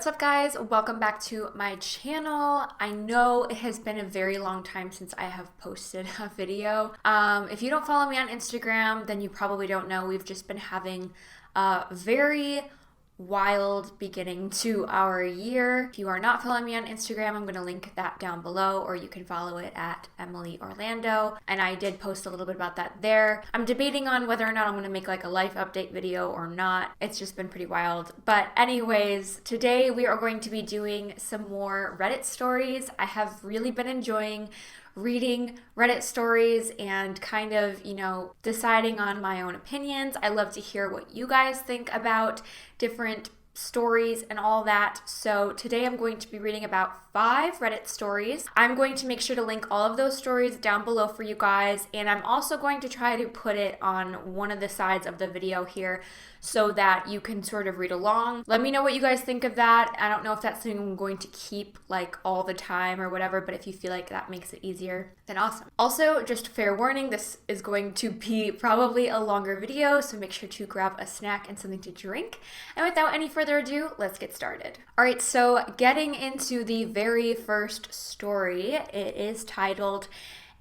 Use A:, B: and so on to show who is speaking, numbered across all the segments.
A: What's up, guys? Welcome back to my channel. I know it has been a very long time since I have posted a video. If you don't follow me on Instagram, then you probably don't know. We've just been having a very wild beginning to our year. If you are not following me on Instagram, I'm going to link that down below, or you can follow it at Emily Orlando. And I did post a little bit about that there. I'm debating on whether or not I'm going to make like a life update video or not. It's just been pretty wild. But anyways, today we are going to be doing some more Reddit stories. I have really been enjoying reading Reddit stories and kind of, deciding on my own opinions. I love to hear what you guys think about different stories and all that. So today I'm going to be reading about 5 Reddit stories. I'm going to make sure to link all of those stories down below for you guys, and I'm also going to try to put it on one of the sides of the video here so that you can sort of read along. Let me know what you guys think of that. I don't know if that's something I'm going to keep like all the time or whatever, but if you feel like that makes it easier, then awesome. Also, just fair warning, this is going to be probably a longer video, so make sure to grab a snack and something to drink. And without any further ado, let's get started. All right, so getting into the very first story, it is titled,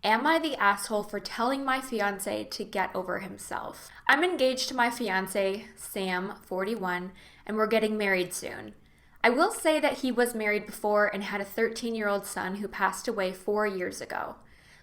A: "Am I the asshole for telling my fiance to get over himself?" I'm engaged to my fiance, Sam, 41, and we're getting married soon. I will say that he was married before and had a 13-year-old son who passed away 4 years ago.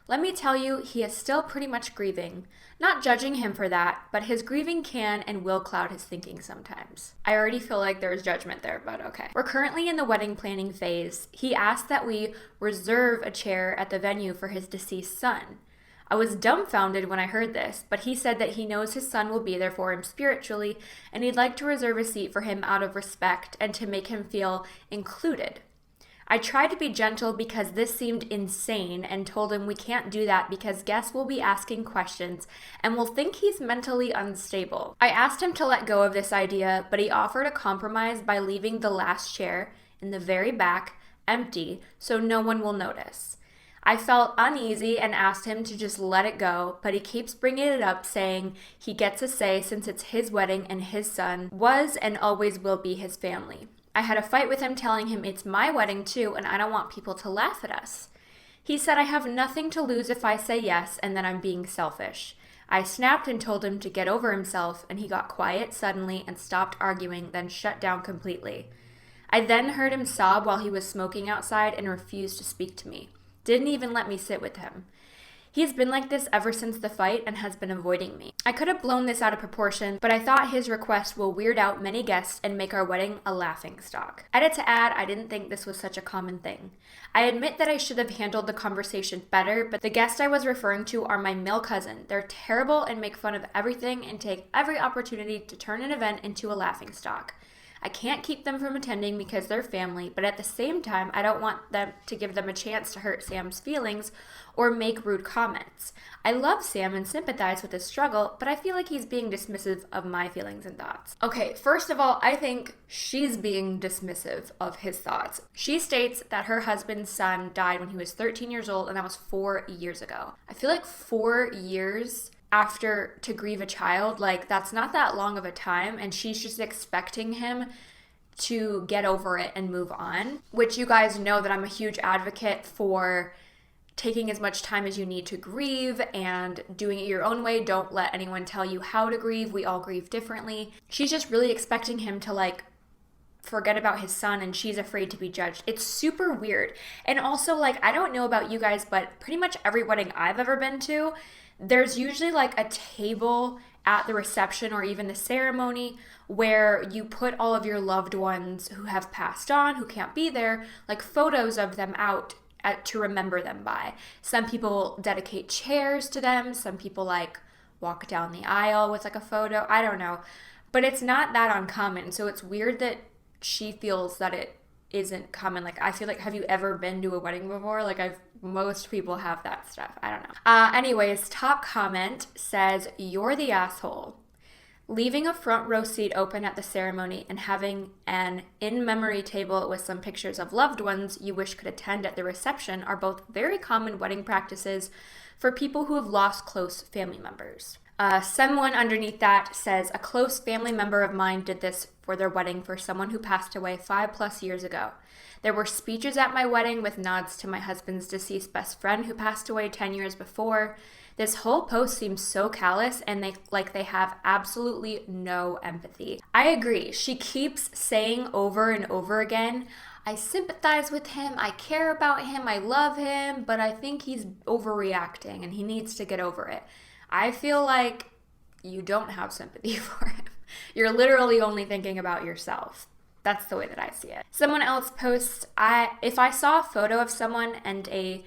A: Let me tell you, he is still pretty much grieving. Not judging him for that, but his grieving can and will cloud his thinking sometimes. I already feel like there's judgment there, but okay. We're currently in the wedding planning phase. He asked that we reserve a chair at the venue for his deceased son. I was dumbfounded when I heard this, but he said that he knows his son will be there for him spiritually, and he'd like to reserve a seat for him out of respect and to make him feel included. I tried to be gentle because this seemed insane and told him we can't do that because guests will be asking questions and will think he's mentally unstable. I asked him to let go of this idea, but he offered a compromise by leaving the last chair, in the very back, empty so no one will notice. I felt uneasy and asked him to just let it go, but he keeps bringing it up, saying he gets a say since it's his wedding and his son was and always will be his family. I had a fight with him telling him it's my wedding too and I don't want people to laugh at us. He said I have nothing to lose if I say yes and that I'm being selfish. I snapped and told him to get over himself, and he got quiet suddenly and stopped arguing, then shut down completely. I then heard him sob while he was smoking outside and refused to speak to me. Didn't even let me sit with him. He's been like this ever since the fight and has been avoiding me. I could have blown this out of proportion, but I thought his request will weird out many guests and make our wedding a laughingstock. Edit to add, I didn't think this was such a common thing. I admit that I should have handled the conversation better, but the guests I was referring to are my male cousin. They're terrible and make fun of everything and take every opportunity to turn an event into a laughingstock. I can't keep them from attending because they're family, but at the same time, I don't want them to give them a chance to hurt Sam's feelings or make rude comments. I love Sam and sympathize with his struggle, but I feel like he's being dismissive of my feelings and thoughts. Okay, first of all, I think she's being dismissive of his thoughts. She states that her husband's son died when he was 13 years old, and that was 4 years ago. I feel like 4 years after to grieve a child, like that's not that long of a time, and she's just expecting him to get over it and move on, which you guys know that I'm a huge advocate for taking as much time as you need to grieve and doing it your own way. Don't let anyone tell you how to grieve. We all grieve differently. She's just really expecting him to like forget about his son, and she's afraid to be judged. It's super weird. And also, like, I don't know about you guys, but pretty much every wedding I've ever been to, there's usually like a table at the reception or even the ceremony where you put all of your loved ones who have passed on, who can't be there, like photos of them out to remember them by. Some people dedicate chairs to them. Some people like walk down the aisle with like a photo. I don't know. But it's not that uncommon. So it's weird that she feels that it isn't common. Like, I feel like, have you ever been to a wedding before? Like, most people have that stuff. I don't know. Anyways, top comment says, "You're the asshole. Leaving a front row seat open at the ceremony and having an in-memory table with some pictures of loved ones you wish could attend at the reception are both very common wedding practices for people who have lost close family members. Someone underneath that says, a close family member of mine did this for their wedding for someone who passed away 5+ years ago. There were speeches at my wedding with nods to my husband's deceased best friend who passed away 10 years before. This whole post seems so callous and they have absolutely no empathy. I agree. She keeps saying over and over again, I sympathize with him, I care about him, I love him, but I think he's overreacting and he needs to get over it. I feel like you don't have sympathy for him. You're literally only thinking about yourself. That's the way that I see it. Someone else posts, if I saw a photo of someone and a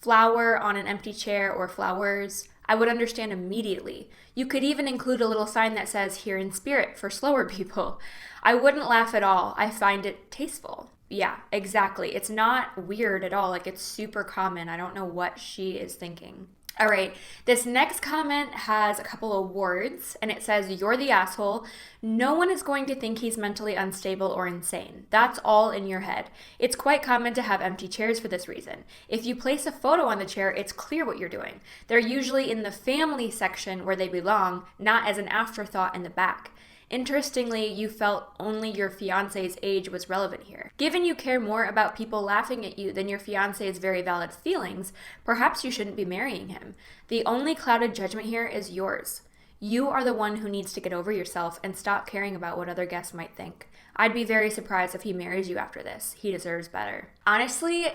A: flower on an empty chair or flowers, I would understand immediately. You could even include a little sign that says, here in spirit, for slower people. I wouldn't laugh at all. I find it tasteful. Yeah, exactly. It's not weird at all. Like, it's super common. I don't know what she is thinking. All right, this next comment has a couple of words, and it says, you're the asshole. No one is going to think he's mentally unstable or insane. That's all in your head. It's quite common to have empty chairs for this reason. If you place a photo on the chair, it's clear what you're doing. They're usually in the family section where they belong, not as an afterthought in the back. Interestingly, you felt only your fiance's age was relevant here. Given you care more about people laughing at you than your fiance's very valid feelings, perhaps you shouldn't be marrying him. The only clouded judgment here is yours. You are the one who needs to get over yourself and stop caring about what other guests might think. I'd be very surprised if he marries you after this. He deserves better. Honestly,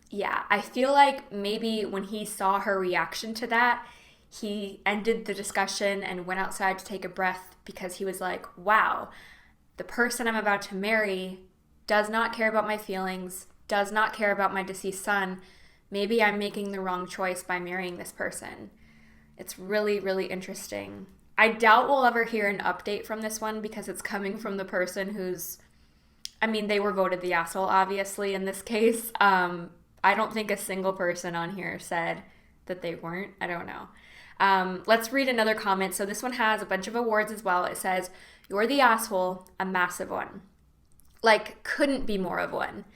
A: yeah, I feel like maybe when he saw her reaction to that, he ended the discussion and went outside to take a breath because he was like, wow, the person I'm about to marry does not care about my feelings, does not care about my deceased son. Maybe I'm making the wrong choice by marrying this person. It's really, really interesting. I doubt we'll ever hear an update from this one because it's coming from the person who's, they were voted the asshole, obviously, in this case. I don't think a single person on here said that they weren't. I don't know. Let's read another comment. So this one has a bunch of awards as well. It says, you're the asshole, a massive one. Like, couldn't be more of one.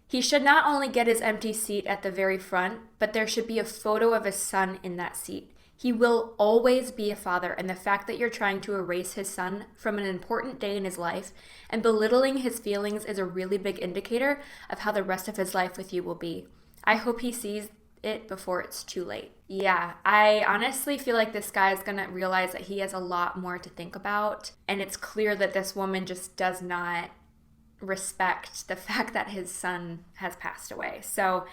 A: He should not only get his empty seat at the very front, but there should be a photo of his son in that seat. He will always be a father, and the fact that you're trying to erase his son from an important day in his life and belittling his feelings is a really big indicator of how the rest of his life with you will be. I hope he sees it before it's too late. Yeah, I honestly feel like this guy is gonna realize that he has a lot more to think about, and it's clear that this woman just does not respect the fact that his son has passed away. So,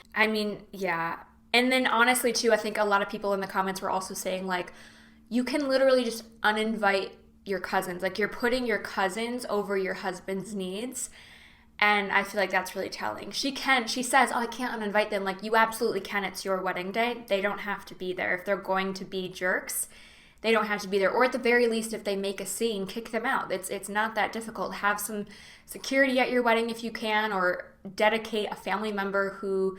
A: yeah. And then honestly too, I think a lot of people in the comments were also saying like, you can literally just uninvite your cousins. Like, you're putting your cousins over your husband's needs. And I feel like that's really telling. She says, oh, I can't uninvite them. Like, you absolutely can. It's your wedding day. They don't have to be there. If they're going to be jerks, they don't have to be there. Or at the very least, if they make a scene, kick them out. It's not that difficult. Have some security at your wedding if you can, or dedicate a family member who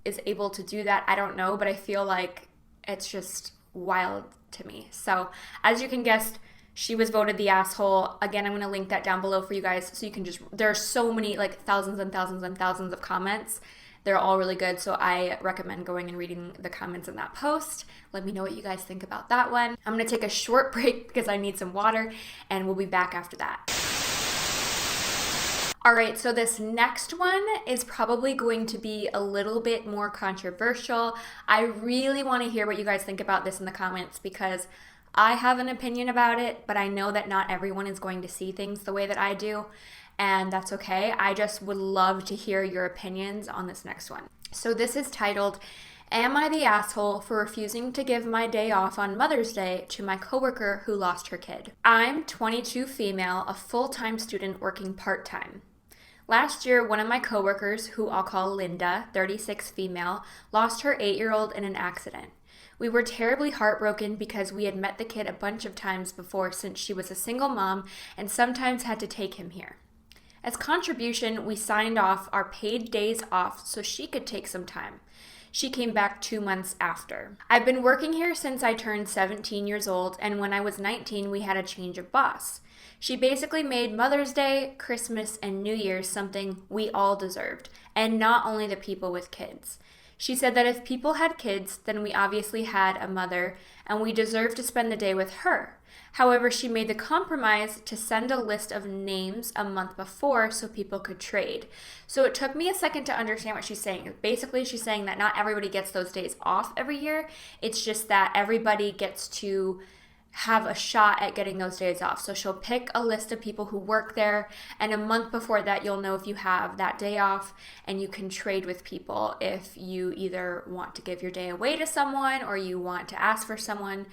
A: is able to do that. I don't know, but I feel like it's just wild to me. So as you can guess, she was voted the asshole. Again, I'm going to link that down below for you guys so you can there are so many, like thousands and thousands and thousands of comments. They're all really good, so I recommend going and reading the comments in that post. Let me know what you guys think about that one. I'm going to take a short break because I need some water, and we'll be back after that. All right, so this next one is probably going to be a little bit more controversial. I really want to hear what you guys think about this in the comments because I have an opinion about it, but I know that not everyone is going to see things the way that I do, and that's okay. I just would love to hear your opinions on this next one. So this is titled, Am I the asshole for refusing to give my day off on Mother's Day to my coworker who lost her kid? I'm 22 female, a full-time student working part-time. Last year, one of my coworkers, who I'll call Linda, 36 female, lost her 8-year-old in an accident. We were terribly heartbroken because we had met the kid a bunch of times before since she was a single mom and sometimes had to take him here. As contribution, we signed off our paid days off so she could take some time. She came back 2 months after. I've been working here since I turned 17 years old, and when I was 19, we had a change of boss. She basically made Mother's Day, Christmas, and New Year's something we all deserved, and not only the people with kids. She said that if people had kids, then we obviously had a mother, and we deserved to spend the day with her. However, she made the compromise to send a list of names a month before so people could trade. So it took me a second to understand what she's saying. Basically, she's saying that not everybody gets those days off every year. It's just that everybody gets to have a shot at getting those days off. So she'll pick a list of people who work there, and a month before that, you'll know if you have that day off, and you can trade with people if you either want to give your day away to someone or you want to ask for someone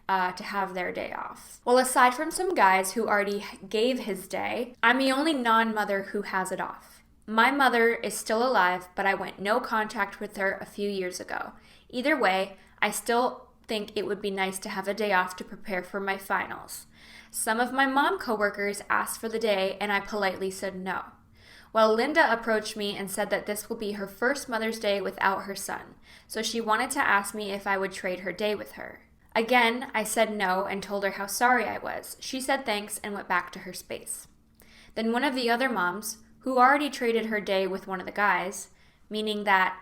A: to have their day off. Well, aside from some guys who already gave his day, I'm the only non-mother who has it off. My mother is still alive, but I went no contact with her a few years ago. Either way, I still think it would be nice to have a day off to prepare for my finals. Some of my mom coworkers asked for the day, and I politely said no. Well, Linda approached me and said that this will be her first Mother's Day without her son, so she wanted to ask me if I would trade her day with her. Again, I said no and told her how sorry I was. She said thanks and went back to her space. Then one of the other moms, who already traded her day with one of the guys, meaning that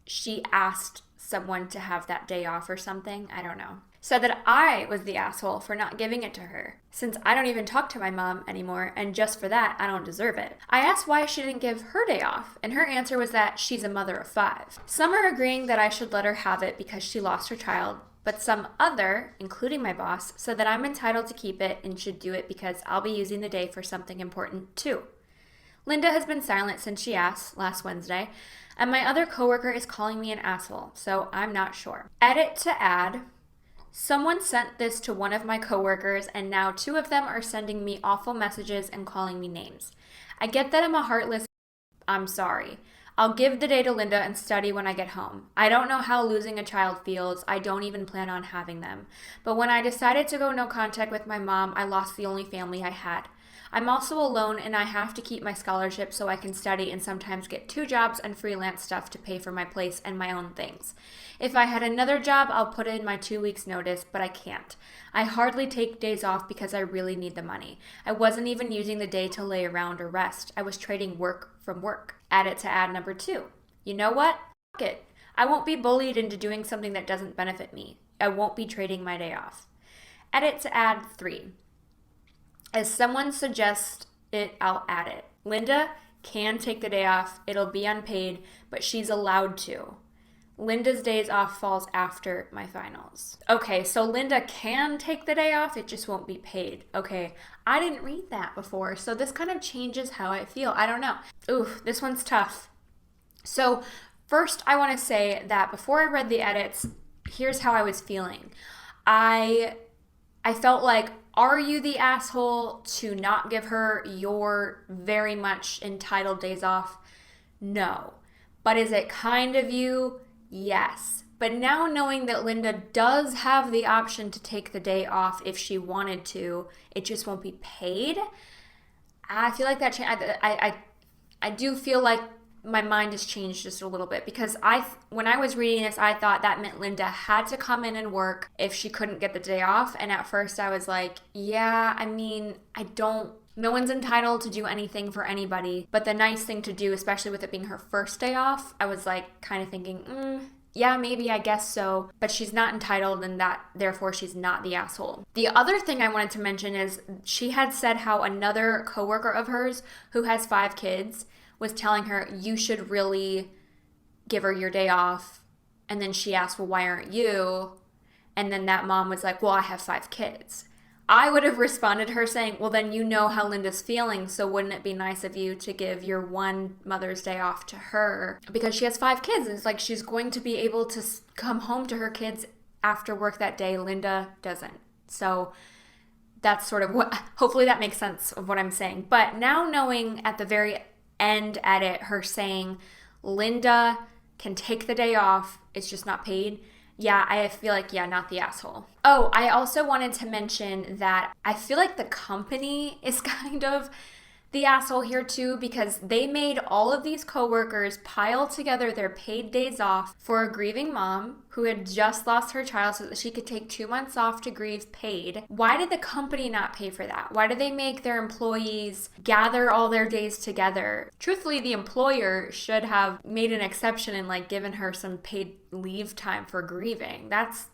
A: she asked someone to have that day off or something, I don't know, said that I was the asshole for not giving it to her, since I don't even talk to my mom anymore, and just for that, I don't deserve it. I asked why she didn't give her day off, and her answer was that she's a mother of 5. Some are agreeing that I should let her have it because she lost her child, but some other, including my boss, said that I'm entitled to keep it and should do it because I'll be using the day for something important too. Linda has been silent since she asked last Wednesday, and my other coworker is calling me an asshole, so I'm not sure. Edit to add, someone sent this to one of my coworkers, and now 2 of them are sending me awful messages and calling me names. I get that I'm a heartless. I'm sorry. I'll give the day to Linda and study when I get home. I don't know how losing a child feels. I don't even plan on having them. But when I decided to go no contact with my mom, I lost the only family I had. I'm also alone, and I have to keep my scholarship so I can study and sometimes get 2 jobs and freelance stuff to pay for my place and my own things. If I had another job, I'll put in my 2 weeks notice, but I can't. I hardly take days off because I really need the money. I wasn't even using the day to lay around or rest. I was trading work from work. Add it to ad number 2. You know what? Fuck it. I won't be bullied into doing something that doesn't benefit me. I won't be trading my day off. Edit to ad 3. As someone suggests it, I'll add it. Linda can take the day off. It'll be unpaid, but she's allowed to. Linda's days off falls after my finals. Okay, so Linda can take the day off, it just won't be paid. Okay, I didn't read that before, so this kind of changes how I feel. I don't know. Ooh, this one's tough. So first, I want to say that before I read the edits, here's how I was feeling. I felt like, are you the asshole to not give her your very much entitled days off? No. But is it kind of you? Yes. But now knowing that Linda does have the option to take the day off if she wanted to, it just won't be paid. I feel like that I do feel like my mind has changed just a little bit, because when I was reading this, I thought that meant Linda had to come in and work if she couldn't get the day off. And at first I was like, yeah, I mean, no one's entitled to do anything for anybody. But the nice thing to do, especially with it being her first day off, I was like kind of thinking, yeah, maybe, I guess so. But she's not entitled, and therefore she's not the asshole. The other thing I wanted to mention is she had said how another coworker of hers who has 5 kids was telling her, you should really give her your day off. And then she asked, well, why aren't you? And then that mom was like, well, I have 5 kids. I would have responded to her saying, well, then you know how Linda's feeling, so wouldn't it be nice of you to give your one Mother's Day off to her? Because she has 5 kids, and it's like she's going to be able to come home to her kids after work that day. Linda doesn't. So that's sort of what, hopefully that makes sense of what I'm saying. But now knowing at the very end edit her saying Linda can take the day off, it's just not paid. Yeah, I feel like, yeah, not the asshole. Oh, I also wanted to mention that I feel like the company is kind of the asshole here too, because they made all of these coworkers pile together their paid days off for a grieving mom who had just lost her child so that she could take 2 months off to grieve paid. Why did the company not pay for that? Why did they make their employees gather all their days together? Truthfully, the employer should have made an exception and like given her some paid leave time for grieving. That's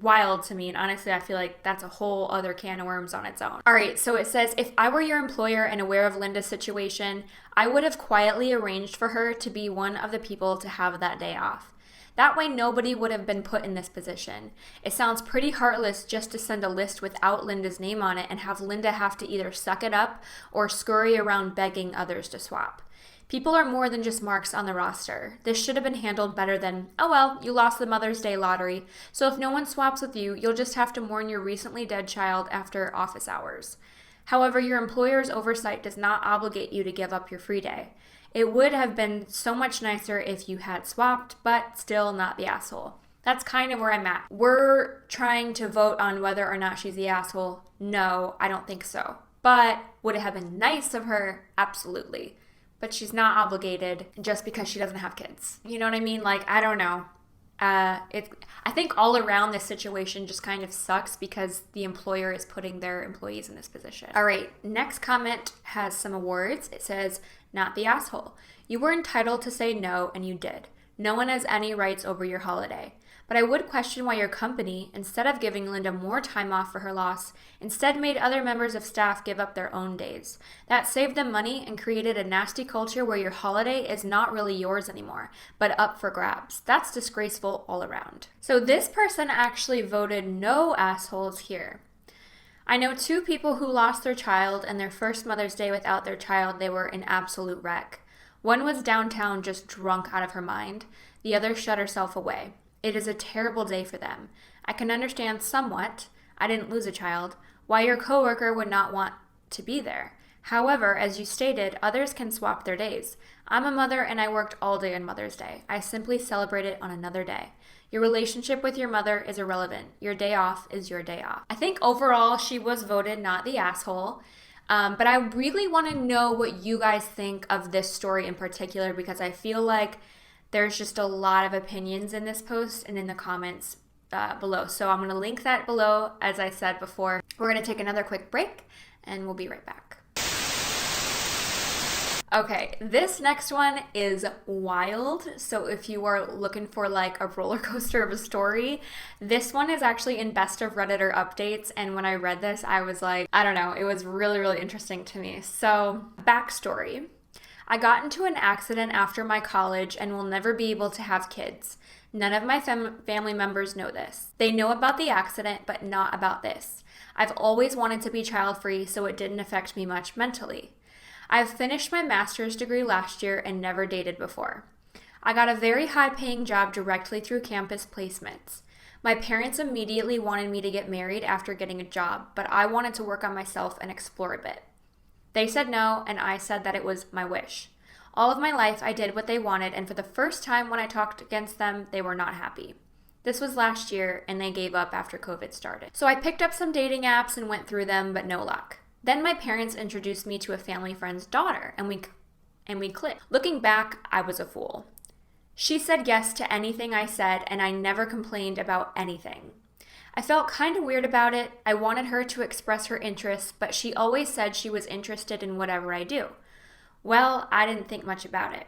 A: wild to me, and honestly I feel like that's a whole other can of worms on its own. All right, so it says, if I were your employer and aware of Linda's situation, I would have quietly arranged for her to be one of the people to have that day off. That way nobody would have been put in this position. It sounds pretty heartless just to send a list without Linda's name on it and have Linda have to either suck it up or scurry around begging others to swap. People are more than just marks on the roster. This should have been handled better than, oh well, you lost the Mother's Day lottery, so if no one swaps with you, you'll just have to mourn your recently dead child after office hours. However, your employer's oversight does not obligate you to give up your free day. It would have been so much nicer if you had swapped, but still not the asshole. That's kind of where I'm at. We're trying to vote on whether or not she's the asshole. No, I don't think so. But would it have been nice of her? Absolutely. But she's not obligated just because she doesn't have kids. You know what I mean? Like, I don't know. I think all around this situation just kind of sucks because the employer is putting their employees in this position. All right, next comment has some awards. It says, not the asshole. You were entitled to say no, and you did. No one has any rights over your holiday. But I would question why your company, instead of giving Linda more time off for her loss, instead made other members of staff give up their own days. That saved them money and created a nasty culture where your holiday is not really yours anymore, but up for grabs. That's disgraceful all around. So this person actually voted no assholes here. I know 2 people who lost their child, and their first Mother's Day without their child, they were an absolute wreck. One was downtown just drunk out of her mind. The other shut herself away. It is a terrible day for them. I can understand somewhat, I didn't lose a child, why your coworker would not want to be there. However, as you stated, others can swap their days. I'm a mother and I worked all day on Mother's Day. I simply celebrate it on another day. Your relationship with your mother is irrelevant. Your day off is your day off. I think overall she was voted not the asshole. But I really want to know what you guys think of this story in particular, because I feel like there's just a lot of opinions in this post and in the comments below. So I'm going to link that below. As I said before, we're going to take another quick break and we'll be right back. Okay, this next one is wild. So if you are looking for like a roller coaster of a story, this one is actually in Best of Redditor updates. And when I read this, I was like, I don't know, it was really, really interesting to me. So backstory. I got into an accident after my college and will never be able to have kids. None of my family members know this. They know about the accident, but not about this. I've always wanted to be child-free, so it didn't affect me much mentally. I've finished my master's degree last year and never dated before. I got a very high-paying job directly through campus placements. My parents immediately wanted me to get married after getting a job, but I wanted to work on myself and explore a bit. They said no, and I said that it was my wish. All of my life, I did what they wanted, and for the first time when I talked against them, they were not happy. This was last year, and they gave up after COVID started. So I picked up some dating apps and went through them, but no luck. Then my parents introduced me to a family friend's daughter, and we clicked. Looking back, I was a fool. She said yes to anything I said, and I never complained about anything. I felt kind of weird about it. I wanted her to express her interests, but she always said she was interested in whatever I do. Well, I didn't think much about it.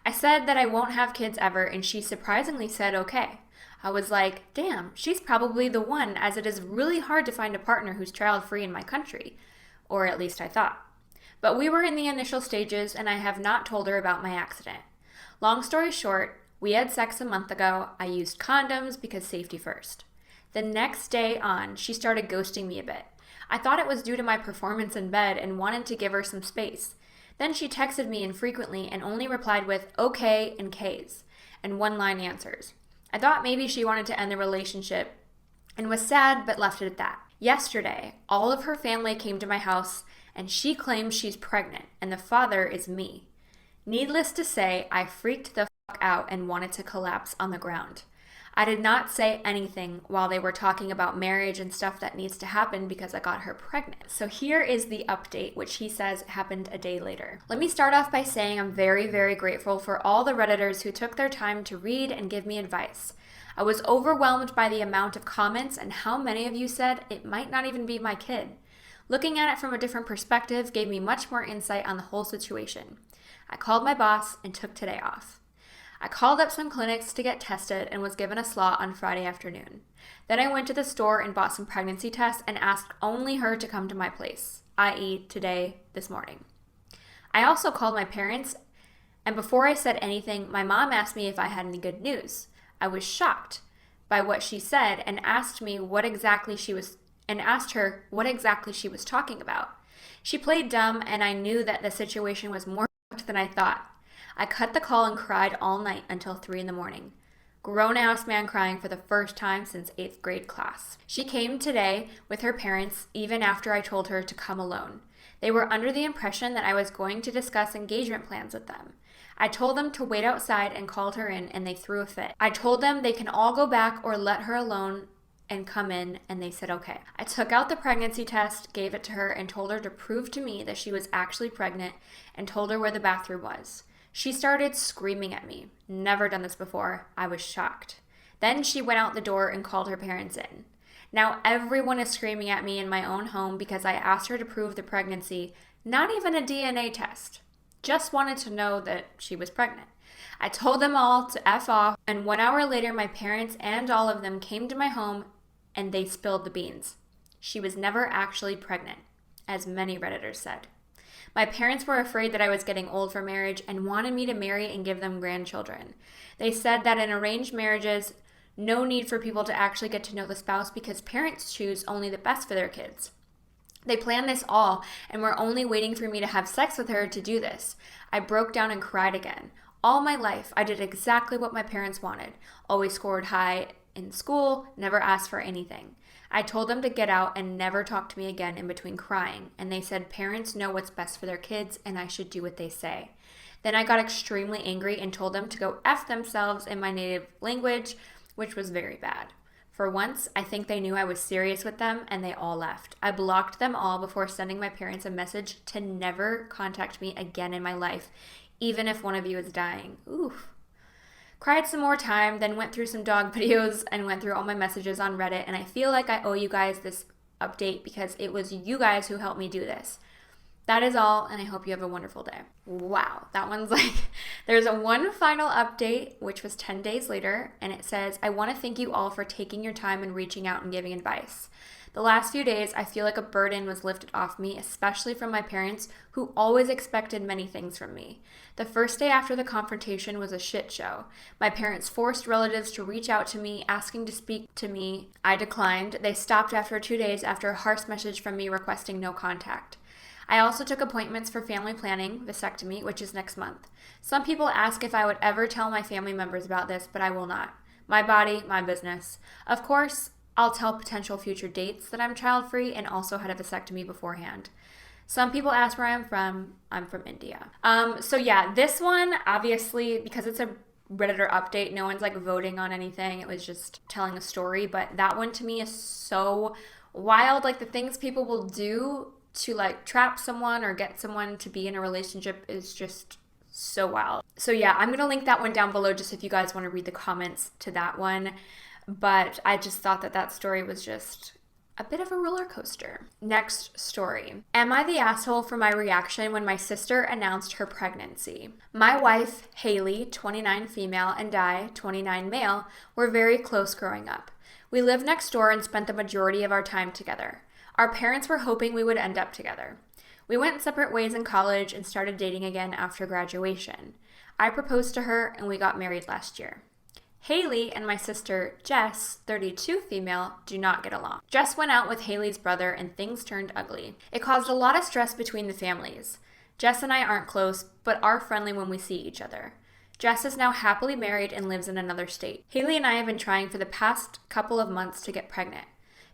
A: I said that I won't have kids ever, and she surprisingly said okay. I was like, damn, she's probably the one, as it is really hard to find a partner who's child-free in my country. Or at least I thought. But we were in the initial stages, and I have not told her about my accident. Long story short, we had sex a month ago. I used condoms because safety first. The next day on, she started ghosting me a bit. I thought it was due to my performance in bed and wanted to give her some space. Then she texted me infrequently and only replied with okay and Ks and one-line answers. I thought maybe she wanted to end the relationship and was sad but left it at that. Yesterday, all of her family came to my house and she claims she's pregnant and the father is me. Needless to say, I freaked the fuck out and wanted to collapse on the ground. I did not say anything while they were talking about marriage and stuff that needs to happen because I got her pregnant. So here is the update, which he says happened a day later. Let me start off by saying I'm very, very grateful for all the Redditors who took their time to read and give me advice. I was overwhelmed by the amount of comments and how many of you said it might not even be my kid. Looking at it from a different perspective gave me much more insight on the whole situation. I called my boss and took today off. I called up some clinics to get tested and was given a slot on Friday afternoon. Then I went to the store and bought some pregnancy tests and asked only her to come to my place, i.e. this morning. I also called my parents, and before I said anything, my mom asked me if I had any good news. I was shocked by what she said and asked her what exactly she was talking about. She played dumb, and I knew that the situation was more than I thought. I cut the call and cried all night until 3 a.m. Grown-ass man crying for the first time since 8th grade class. She came today with her parents even after I told her to come alone. They were under the impression that I was going to discuss engagement plans with them. I told them to wait outside and called her in, and they threw a fit. I told them they can all go back or let her alone and come in, and they said okay. I took out the pregnancy test, gave it to her, and told her to prove to me that she was actually pregnant, and told her where the bathroom was. She started screaming at me. Never done this before. I was shocked. Then she went out the door and called her parents in. Now everyone is screaming at me in my own home because I asked her to prove the pregnancy, not even a DNA test. Just wanted to know that she was pregnant. I told them all to F off, and 1 hour later my parents and all of them came to my home and they spilled the beans. She was never actually pregnant, as many Redditors said. My parents were afraid that I was getting old for marriage and wanted me to marry and give them grandchildren. They said that in arranged marriages, no need for people to actually get to know the spouse because parents choose only the best for their kids. They planned this all and were only waiting for me to have sex with her to do this. I broke down and cried again. All my life, I did exactly what my parents wanted. Always scored high in school, never asked for anything. I told them to get out and never talk to me again in between crying, and they said parents know what's best for their kids and I should do what they say. Then I got extremely angry and told them to go F themselves in my native language, which was very bad. For once, I think they knew I was serious with them and they all left. I blocked them all before sending my parents a message to never contact me again in my life, even if one of you is dying. Oof. Cried some more time, then went through some dog videos and went through all my messages on Reddit, and I feel like I owe you guys this update because it was you guys who helped me do this. That is all, and I hope you have a wonderful day. Wow, that one's like, there's one final update, which was 10 days later, and it says, I want to thank you all for taking your time and reaching out and giving advice. The last few days, I feel like a burden was lifted off me, especially from my parents, who always expected many things from me. The first day after the confrontation was a shit show. My parents forced relatives to reach out to me, asking to speak to me. I declined. They stopped after 2 days after a harsh message from me requesting no contact. I also took appointments for family planning, vasectomy, which is next month. Some people ask if I would ever tell my family members about this, but I will not. My body, my business. Of course, I'll tell potential future dates that I'm child-free and also had a vasectomy beforehand. Some people ask where I'm from. I'm from India. So yeah, this one, obviously, because it's a Redditor update, no one's like voting on anything. It was just telling a story, but that one to me is so wild. Like the things people will do to like trap someone or get someone to be in a relationship is just so wild. So yeah, I'm gonna link that one down below just if you guys want to read the comments to that one. But I just thought that that story was just a bit of a roller coaster. Next story. Am I the asshole for my reaction when my sister announced her pregnancy? My wife, Haley, 29 female, and I, 29 male, were very close growing up. We lived next door and spent the majority of our time together. Our parents were hoping we would end up together. We went separate ways in college and started dating again after graduation. I proposed to her and we got married last year. Haley and my sister, Jess, 32 female, do not get along. Jess went out with Haley's brother and things turned ugly. It caused a lot of stress between the families. Jess and I aren't close, but are friendly when we see each other. Jess is now happily married and lives in another state. Haley and I have been trying for the past couple of months to get pregnant.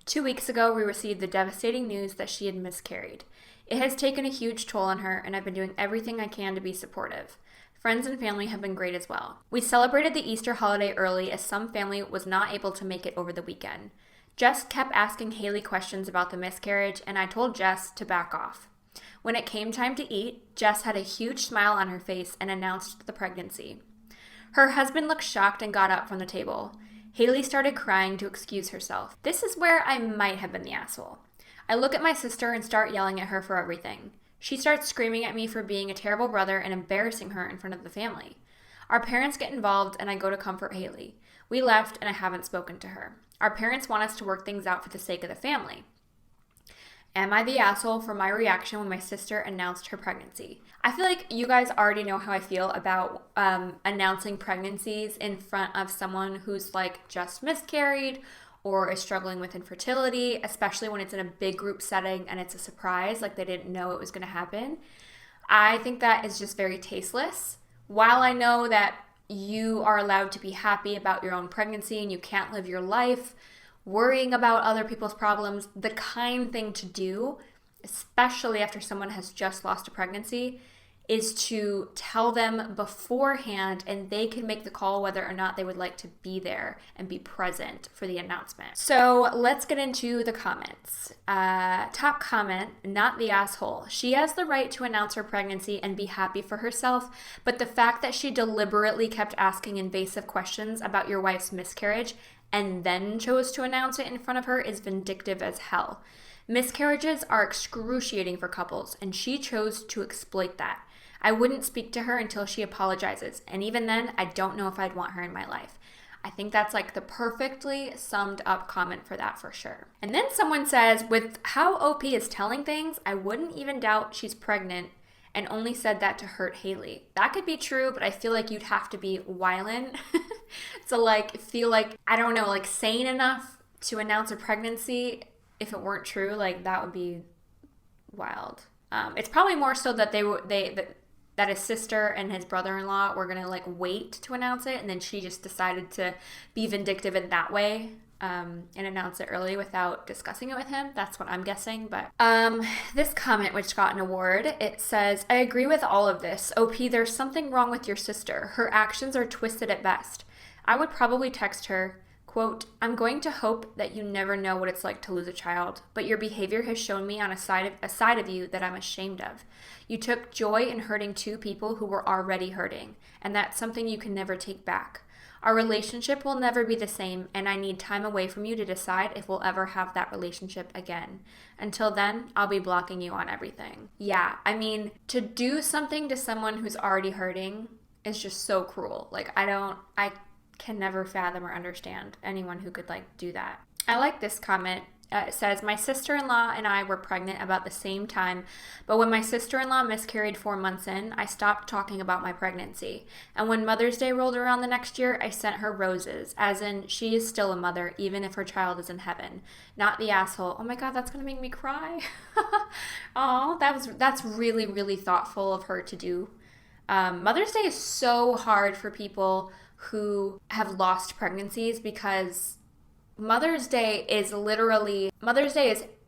A: 2 weeks ago, we received the devastating news that she had miscarried. It has taken a huge toll on her, and I've been doing everything I can to be supportive. Friends and family have been great as well. We celebrated the Easter holiday early as some family was not able to make it over the weekend. Jess kept asking Haley questions about the miscarriage, and I told Jess to back off. When it came time to eat, Jess had a huge smile on her face and announced the pregnancy. Her husband looked shocked and got up from the table. Haley started crying to excuse herself. This is where I might have been the asshole. I look at my sister and start yelling at her for everything. She starts screaming at me for being a terrible brother and embarrassing her in front of the family. Our parents get involved and I go to comfort Haley. We left and I haven't spoken to her. Our parents want us to work things out for the sake of the family. Am I the asshole for my reaction when my sister announced her pregnancy? I feel like you guys already know how I feel about announcing pregnancies in front of someone who's like just miscarried or is struggling with infertility, especially when it's in a big group setting and it's a surprise, like they didn't know it was going to happen. I think that is just very tasteless. While I know that you are allowed to be happy about your own pregnancy and you can't live your life worrying about other people's problems, the kind thing to do, especially after someone has just lost a pregnancy, is to tell them beforehand and they can make the call whether or not they would like to be there and be present for the announcement. So let's get into the comments. Top comment, not the asshole. She has the right to announce her pregnancy and be happy for herself, but the fact that she deliberately kept asking invasive questions about your wife's miscarriage and then chose to announce it in front of her is vindictive as hell. Miscarriages are excruciating for couples, and she chose to exploit that. I wouldn't speak to her until she apologizes, and even then, I don't know if I'd want her in my life. I think that's like the perfectly summed up comment for that for sure. And then someone says, with how OP is telling things, I wouldn't even doubt she's pregnant and only said that to hurt Haley. That could be true, but I feel like you'd have to be wildin' to like feel like, I don't know, like sane enough to announce a pregnancy if it weren't true. Like that would be wild. It's probably more so that that his sister and his brother-in-law were gonna like wait to announce it, and then she just decided to be vindictive in that way and announce it early without discussing it with him. That's what I'm guessing. But this comment, which got an award, it says, I agree with all of this. OP, there's something wrong with your sister. Her actions are twisted at best. I would probably text her, quote, I'm going to hope that you never know what it's like to lose a child, but your behavior has shown me on a side of you that I'm ashamed of. You took joy in hurting two people who were already hurting, and that's something you can never take back. Our relationship will never be the same, and I need time away from you to decide if we'll ever have that relationship again. Until then, I'll be blocking you on everything. Yeah, I mean, to do something to someone who's already hurting is just so cruel. Like, I can never fathom or understand anyone who could like do that. I like this comment. It says, my sister-in-law and I were pregnant about the same time, but when my sister-in-law miscarried 4 months in, I stopped talking about my pregnancy. And when Mother's Day rolled around the next year, I sent her roses, as in she is still a mother, even if her child is in heaven. Not the asshole. Oh my God, that's gonna make me cry. Oh, that's really, really thoughtful of her to do. Mother's Day is so hard for people who have lost pregnancies because Mother's Day is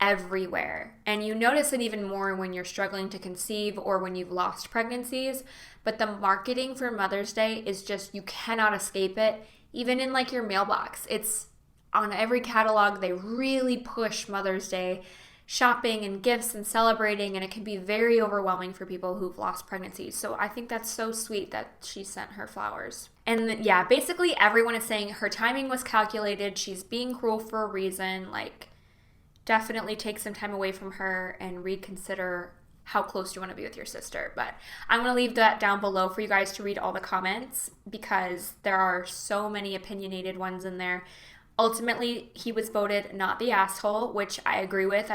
A: everywhere. And you notice it even more when you're struggling to conceive or when you've lost pregnancies. But the marketing for Mother's Day is just, you cannot escape it. Even in like your mailbox, it's on every catalog. They really push Mother's Day shopping and gifts and celebrating, and it can be very overwhelming for people who've lost pregnancies. So I think that's so sweet that she sent her flowers. And yeah, basically everyone is saying her timing was calculated. She's being cruel for a reason. Like, definitely take some time away from her and reconsider how close you want to be with your sister. But I'm going to leave that down below for you guys to read all the comments because there are so many opinionated ones in there. Ultimately, he was voted not the asshole, which I agree with.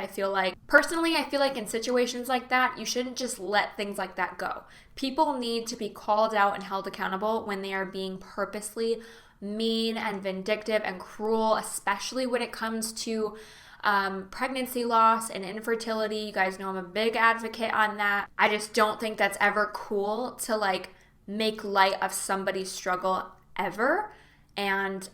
A: Personally, I feel like in situations like that, you shouldn't just let things like that go. People need to be called out and held accountable when they are being purposely mean and vindictive and cruel, especially when it comes to pregnancy loss and infertility. You guys know I'm a big advocate on that. I just don't think that's ever cool to like make light of somebody's struggle ever. And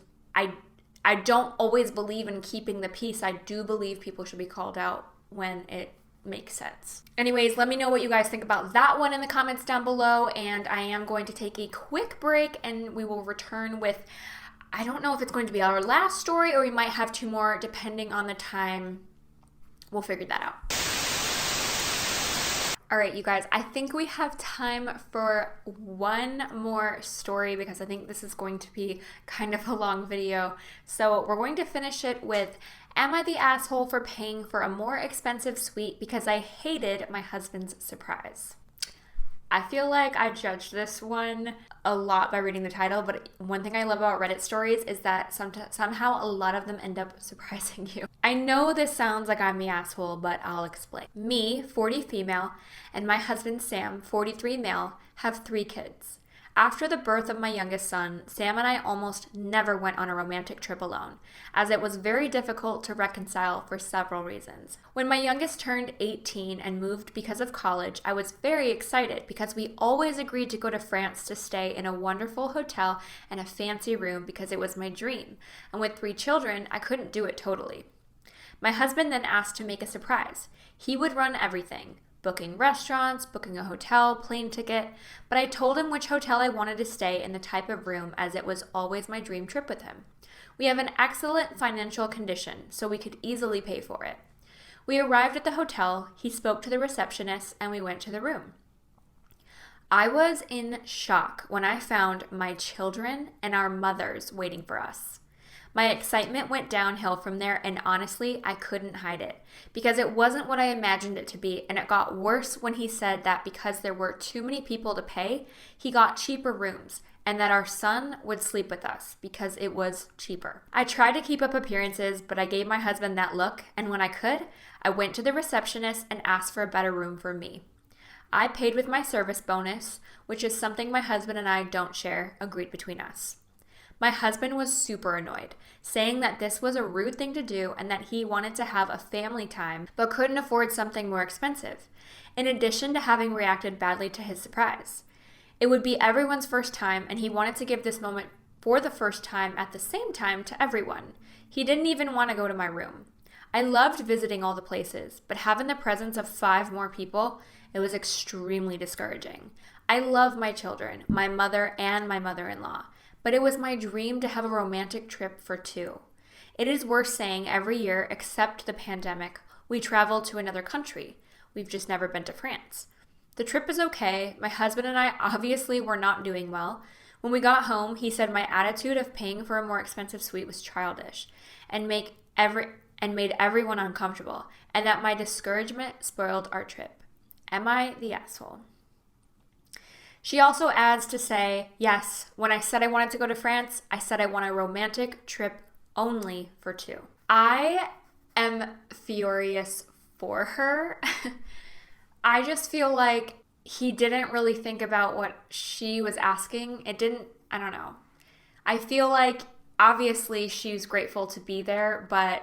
A: I don't always believe in keeping the peace. I do believe people should be called out when it make sense. Anyways, let me know what you guys think about that one in the comments down below, and I am going to take a quick break and we will return with, I don't know if it's going to be our last story or we might have 2 more depending on the time. We'll figure that out. All right, you guys, I think we have time for one more story because I think this is going to be kind of a long video. So we're going to finish it with, am I the asshole for paying for a more expensive suite because I hated my husband's surprise? I feel like I judged this one a lot by reading the title, but one thing I love about Reddit stories is that somehow a lot of them end up surprising you. I know this sounds like I'm the asshole, but I'll explain. Me, 40 female, and my husband Sam, 43 male, have 3 kids. After the birth of my youngest son, Sam and I almost never went on a romantic trip alone, as it was very difficult to reconcile for several reasons. When my youngest turned 18 and moved because of college, I was very excited because we always agreed to go to France to stay in a wonderful hotel and a fancy room because it was my dream. And with 3 children, I couldn't do it totally. My husband then asked to make a surprise. He would run everything. Booking restaurants, booking a hotel, plane ticket, but I told him which hotel I wanted to stay and the type of room as it was always my dream trip with him. We have an excellent financial condition, so we could easily pay for it. We arrived at the hotel, he spoke to the receptionist, and we went to the room. I was in shock when I found my children and our mothers waiting for us. My excitement went downhill from there, and honestly, I couldn't hide it because it wasn't what I imagined it to be, and it got worse when he said that because there were too many people to pay, he got cheaper rooms and that our son would sleep with us because it was cheaper. I tried to keep up appearances, but I gave my husband that look, and when I could, I went to the receptionist and asked for a better room for me. I paid with my service bonus, which is something my husband and I don't share, agreed between us. My husband was super annoyed, saying that this was a rude thing to do and that he wanted to have a family time but couldn't afford something more expensive, in addition to having reacted badly to his surprise. It would be everyone's first time and he wanted to give this moment for the first time at the same time to everyone. He didn't even want to go to my room. I loved visiting all the places, but having the presence of 5 more people, it was extremely discouraging. I love my children, my mother, and my mother-in-law. But it was my dream to have a romantic trip for 2. It is worth saying every year, except the pandemic, we travel to another country. We've just never been to France. The trip is okay. My husband and I obviously were not doing well. When we got home, he said my attitude of paying for a more expensive suite was childish and made everyone uncomfortable, and that my discouragement spoiled our trip. Am I the asshole? She also adds to say, yes, when I said I wanted to go to France, I said I want a romantic trip only for 2. I am furious for her. I just feel like he didn't really think about what she was asking. I don't know. I feel like obviously she's grateful to be there, but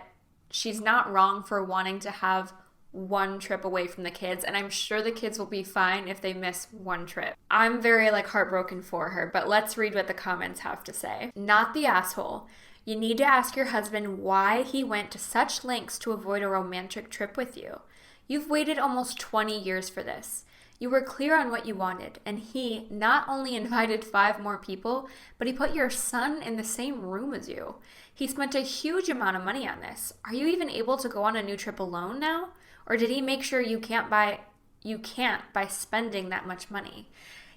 A: she's not wrong for wanting to have 1 trip away from the kids, and I'm sure the kids will be fine if they miss 1 trip. I'm very heartbroken for her, but let's read what the comments have to say. Not the asshole. You need to ask your husband why he went to such lengths to avoid a romantic trip with you. You've waited almost 20 years for this. You were clear on what you wanted, and he not only invited 5 more people, but he put your son in the same room as you. He spent a huge amount of money on this. Are you even able to go on a new trip alone now? Or did he make sure you can't by spending that much money?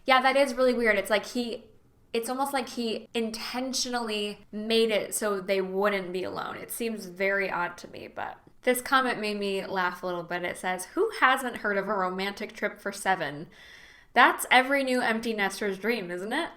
A: Yeah, that is really weird. It's almost like he intentionally made it so they wouldn't be alone. It seems very odd to me, but this comment made me laugh a little bit. It says, who hasn't heard of a romantic trip for 7? That's every new empty nester's dream, isn't it?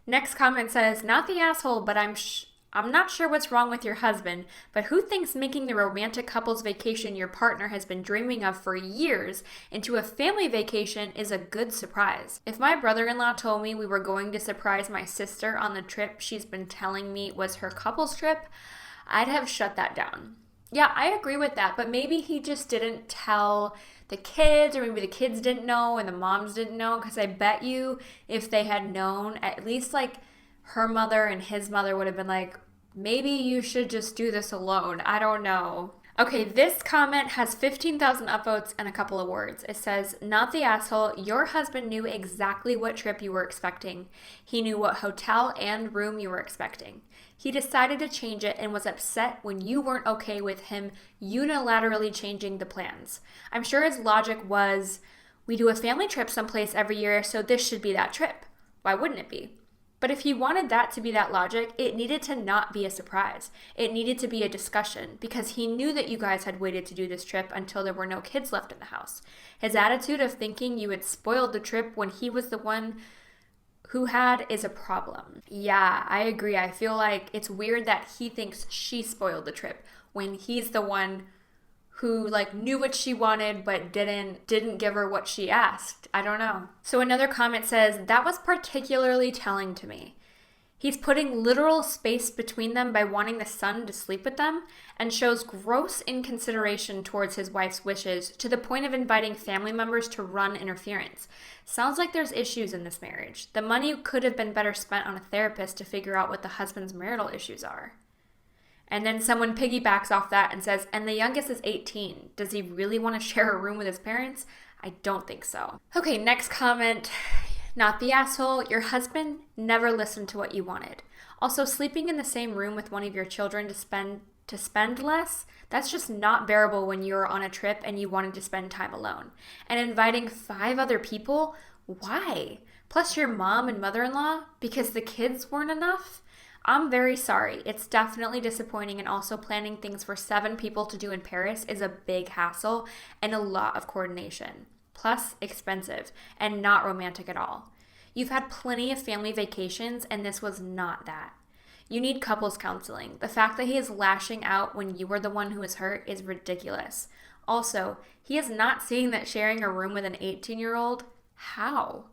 A: Next comment says, not the asshole, but I'm not sure what's wrong with your husband, but who thinks making the romantic couples vacation your partner has been dreaming of for years into a family vacation is a good surprise? If my brother-in-law told me we were going to surprise my sister on the trip she's been telling me was her couples trip, I'd have shut that down. Yeah, I agree with that, but maybe he just didn't tell the kids, or maybe the kids didn't know and the moms didn't know, because I bet you if they had known, at least her mother and his mother would have been like, maybe you should just do this alone. I don't know. Okay, this comment has 15,000 upvotes and a couple of words. It says, "Not the asshole. Your husband knew exactly what trip you were expecting. He knew what hotel and room you were expecting. He decided to change it and was upset when you weren't okay with him unilaterally changing the plans. I'm sure his logic was, we do a family trip someplace every year, so this should be that trip. Why wouldn't it be? But if he wanted that to be that logic, it needed to not be a surprise. It needed to be a discussion because he knew that you guys had waited to do this trip until there were no kids left in the house. His attitude of thinking you had spoiled the trip when he was the one who had is a problem." Yeah, I agree. I feel like it's weird that he thinks she spoiled the trip when he's the one who knew what she wanted but didn't give her what she asked. I don't know. So another comment says, "That was particularly telling to me. He's putting literal space between them by wanting the son to sleep with them and shows gross inconsideration towards his wife's wishes to the point of inviting family members to run interference. Sounds like there's issues in this marriage. The money could have been better spent on a therapist to figure out what the husband's marital issues are." And then someone piggybacks off that and says, "And the youngest is 18. Does he really want to share a room with his parents? I don't think so." Okay, next comment. "Not the asshole. Your husband never listened to what you wanted. Also, sleeping in the same room with one of your children to spend less, that's just not bearable when you're on a trip and you wanted to spend time alone. And inviting 5 other people? Why? Plus your mom and mother-in-law? Because the kids weren't enough? I'm very sorry. It's definitely disappointing, and also planning things for 7 people to do in Paris is a big hassle and a lot of coordination. Plus expensive and not romantic at all. You've had plenty of family vacations and this was not that. You need couples counseling. The fact that he is lashing out when you were the one who was hurt is ridiculous. Also, he is not seeing that sharing a room with an 18-year-old? How?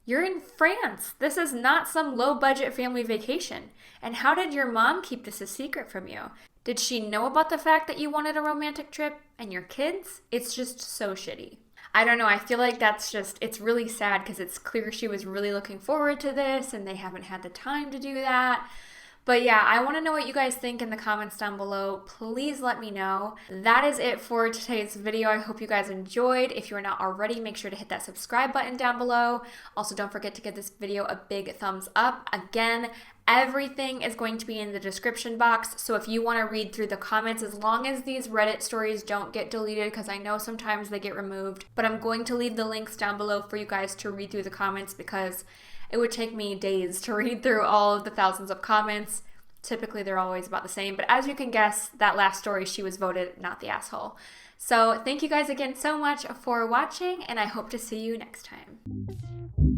A: You're in France. This is not some low-budget family vacation. And how did your mom keep this a secret from you? Did she know about the fact that you wanted a romantic trip and your kids? It's just so shitty." I don't know. I feel like it's really sad because it's clear she was really looking forward to this and they haven't had the time to do that. But yeah, I want to know what you guys think in the comments down below. Please let me know. That is it for today's video. I hope you guys enjoyed. If you're not already, make sure to hit that subscribe button down below. Also, don't forget to give this video a big thumbs up. Again, everything is going to be in the description box. So if you want to read through the comments, as long as these Reddit stories don't get deleted, because I know sometimes they get removed, but I'm going to leave the links down below for you guys to read through the comments because it would take me days to read through all of the thousands of comments. Typically, they're always about the same. But as you can guess, that last story, she was voted not the asshole. So thank you guys again so much for watching, and I hope to see you next time.